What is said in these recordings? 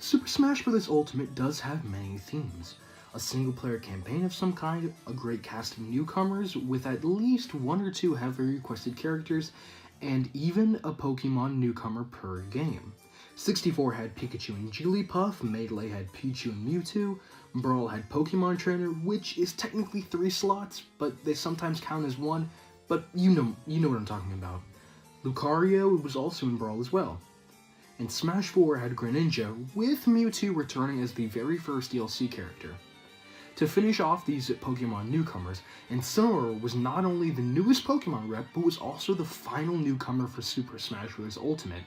Super Smash Bros. Ultimate does have many themes. A single-player campaign of some kind, a great cast of newcomers with at least one or two heavily requested characters, and even a Pokemon newcomer per game. 64 had Pikachu and Jigglypuff, Melee had Pichu and Mewtwo, Brawl had Pokemon Trainer, which is technically 3 slots, but they sometimes count as 1, but you know what I'm talking about. Lucario was also in Brawl as well. And Smash 4 had Greninja, with Mewtwo returning as the very first DLC character. To finish off these Pokemon newcomers, Incineroar was not only the newest Pokemon rep, but was also the final newcomer for Super Smash Bros. Ultimate,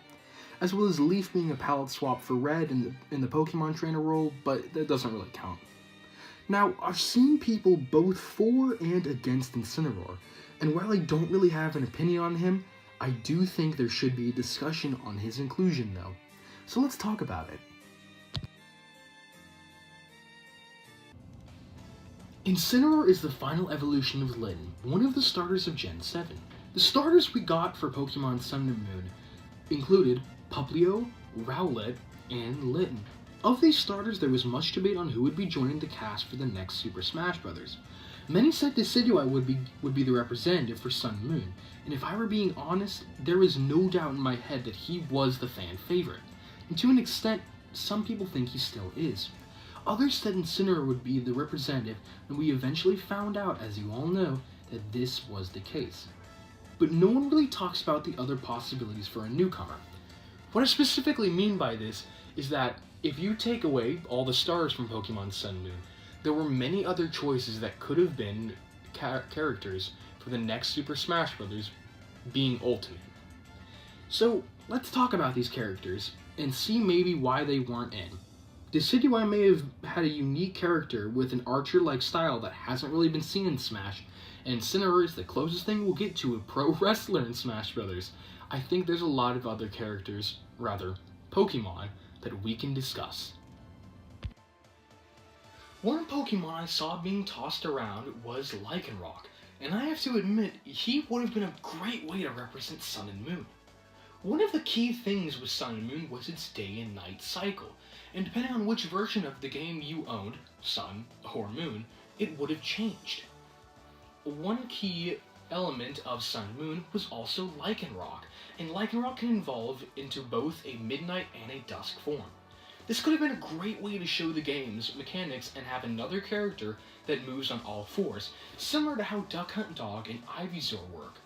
as well as Leaf being a palette swap for Red in the Pokemon Trainer role, but that doesn't really count. Now, I've seen people both for and against Incineroar, and while I don't really have an opinion on him, I do think there should be a discussion on his inclusion though. So let's talk about it. Incineroar is the final evolution of Litten, one of the starters of Gen 7. The starters we got for Pokemon Sun and Moon included Puplio, Rowlet, and Litten. Of these starters, there was much debate on who would be joining the cast for the next Super Smash Bros. Many said Decidueye would be the representative for Sun and Moon, and if I were being honest, there is no doubt in my head that he was the fan favorite, and to an extent, some people think he still is. Others said Incineroar would be the representative, and we eventually found out, as you all know, that this was the case. But no one really talks about the other possibilities for a newcomer. What I specifically mean by this is that if you take away all the stars from Pokemon Sun and Moon, there were many other choices that could have been characters for the next Super Smash Bros. Being Ultimate. So let's talk about these characters and see maybe why they weren't in. Decidueye may have had a unique character with an archer-like style that hasn't really been seen in Smash, and Incineroar is the closest thing we'll get to a pro wrestler in Smash Bros. I think there's a lot of other characters, rather, Pokemon, that we can discuss. One Pokemon I saw being tossed around was Lycanroc, and I have to admit, he would have been a great way to represent Sun and Moon. One of the key things with Sun and Moon was its day and night cycle, and depending on which version of the game you owned, Sun or Moon, it would have changed. One key element of Sun and Moon was also Lycanroc, and Lycanroc can evolve into both a midnight and a dusk form. This could have been a great way to show the game's mechanics and have another character that moves on all fours, similar to how Duck Hunt Dog and Ivysaur work.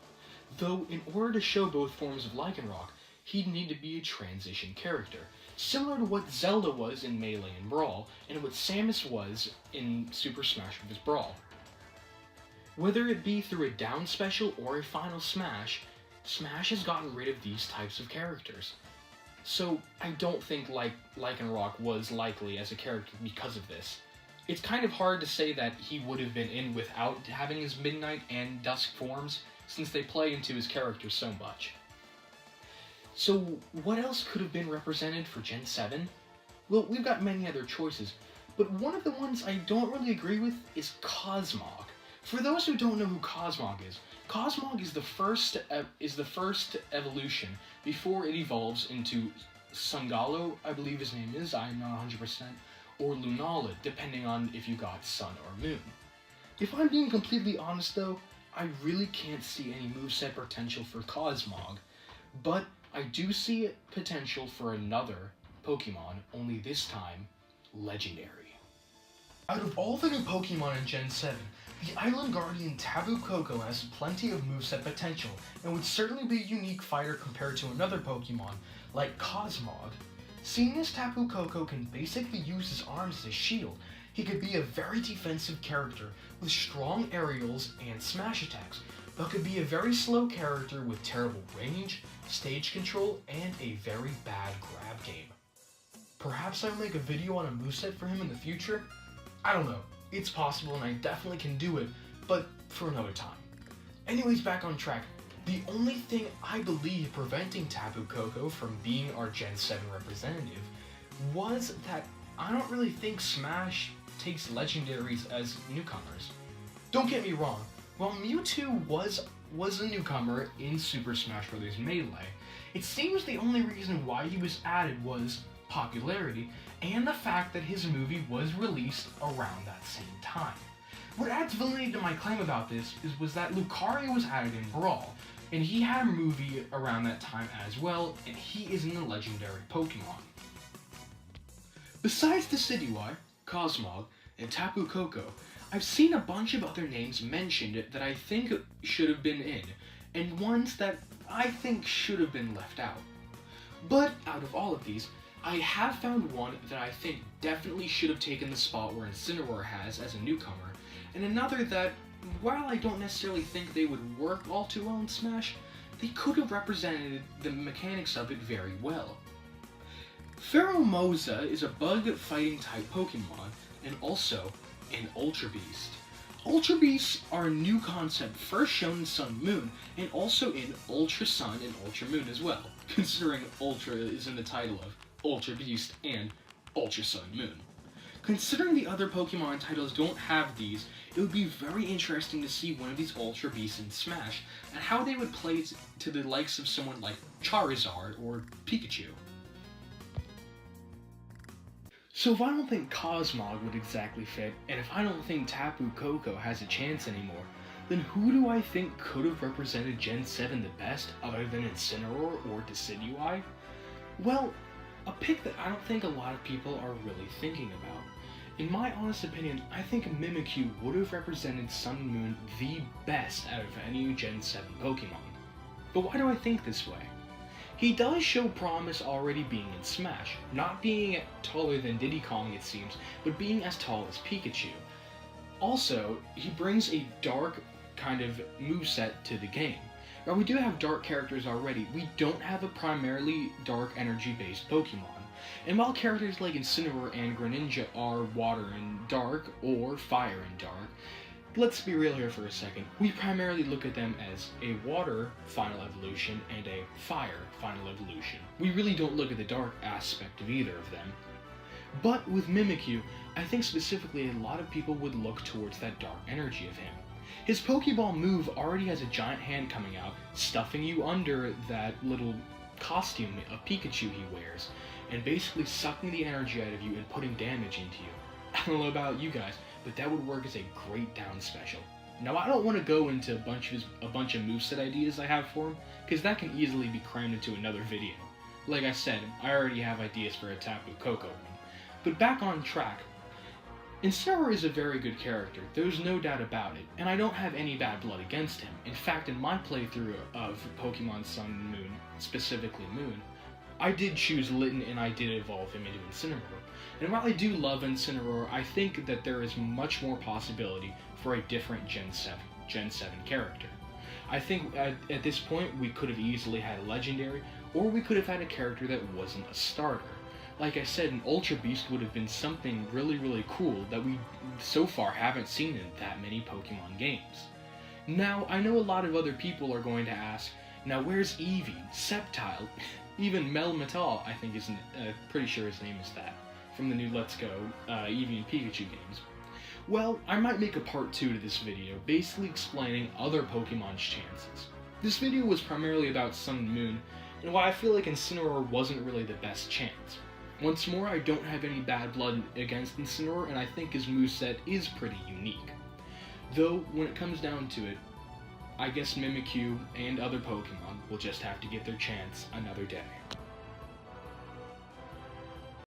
Though, in order to show both forms of Lycanroc, he'd need to be a transition character, similar to what Zelda was in Melee and Brawl, and what Samus was in Super Smash Bros. Brawl. Whether it be through a down special or a final Smash, Smash has gotten rid of these types of characters. So I don't think Lycanroc was likely as a character because of this. It's kind of hard to say that he would have been in without having his midnight and dusk forms, since they play into his character so much. So what else could have been represented for Gen 7? Well, we've got many other choices, but one of the ones I don't really agree with is Cosmog. For those who don't know who Cosmog is the first evolution before it evolves into Sungalo, I believe his name is, I'm not 100%, or Lunala, depending on if you got Sun or Moon. If I'm being completely honest though, I really can't see any moveset potential for Cosmog, but I do see potential for another Pokemon, only this time, Legendary. Out of all the new Pokemon in Gen 7, the Island Guardian Tapu Koko has plenty of moveset potential, and would certainly be a unique fighter compared to another Pokemon, like Cosmog. Seeing as Tapu Koko can basically use his arms as a shield, he could be a very defensive character with strong aerials and smash attacks, but could be a very slow character with terrible range, stage control, and a very bad grab game. Perhaps I'll make a video on a moveset for him in the future? I don't know. It's possible and I definitely can do it, but for another time. Anyways, back on track. The only thing I believe preventing Tapu Koko from being our Gen 7 representative was that I don't really think Smash takes legendaries as newcomers. Don't get me wrong, while Mewtwo was a newcomer in Super Smash Bros. Melee, it seems the only reason why he was added was popularity, and the fact that his movie was released around that same time. What adds validity to my claim about this was that Lucario was added in Brawl, and he had a movie around that time as well, and he is in the legendary Pokémon. Besides Decidueye, Cosmog, and Tapu Koko, I've seen a bunch of other names mentioned that I think should have been in, and ones that I think should have been left out. But out of all of these, I have found one that I think definitely should have taken the spot where Incineroar has as a newcomer, and another that, while I don't necessarily think they would work all too well in Smash, they could have represented the mechanics of it very well. Pheromosa is a bug-fighting type Pokemon, and also an Ultra Beast. Ultra Beasts are a new concept first shown in Sun and Moon, and also in Ultra Sun and Ultra Moon as well, considering Ultra is in the title of Ultra Beast and Ultra Sun and Moon. Considering the other Pokemon titles don't have these, it would be very interesting to see one of these Ultra Beasts in Smash, and how they would play to the likes of someone like Charizard or Pikachu. So if I don't think Cosmog would exactly fit, and if I don't think Tapu Koko has a chance anymore, then who do I think could have represented Gen 7 the best other than Incineroar or Decidueye? Well, a pick that I don't think a lot of people are really thinking about. In my honest opinion, I think Mimikyu would have represented Sun and Moon the best out of any Gen 7 Pokemon. But why do I think this way? He does show promise already being in Smash, not being taller than Diddy Kong it seems, but being as tall as Pikachu. Also, he brings a dark kind of moveset to the game. While we do have dark characters already, we don't have a primarily dark energy based Pokemon. And while characters like Incineroar and Greninja are water and dark, or fire and dark, let's be real here for a second. We primarily look at them as a water final evolution and a fire final evolution. We really don't look at the dark aspect of either of them. But with Mimikyu, I think specifically a lot of people would look towards that dark energy of him. His Pokeball move already has a giant hand coming out, stuffing you under that little costume of Pikachu he wears, and basically sucking the energy out of you and putting damage into you. I don't know about you guys, but that would work as a great down special. Now I don't want to go into a bunch of moveset ideas I have for him, because that can easily be crammed into another video. Like I said, I already have ideas for a Tapu Koko one. But back on track, Incineroar is a very good character, there's no doubt about it, and I don't have any bad blood against him. In fact, in my playthrough of Pokemon Sun and Moon, specifically Moon, I did choose Litten and I did evolve him into Incineroar. And while I do love Incineroar, I think that there is much more possibility for a different Gen 7 character. I think at this point we could have easily had a legendary, or we could have had a character that wasn't a starter. Like I said, an Ultra Beast would have been something really, really cool that we so far haven't seen in that many Pokemon games. Now, I know a lot of other people are going to ask, now where's Eevee, Sceptile, even Melmetal, I think isn't, pretty sure his name is that, from the new Let's Go Eevee and Pikachu games. Well, I might make a part 2 to this video, basically explaining other Pokemon's chances. This video was primarily about Sun and Moon, and why I feel like Incineroar wasn't really the best chance. Once more, I don't have any bad blood against Incineroar, and I think his moveset is pretty unique. Though, when it comes down to it, I guess Mimikyu and other Pokemon will just have to get their chance another day.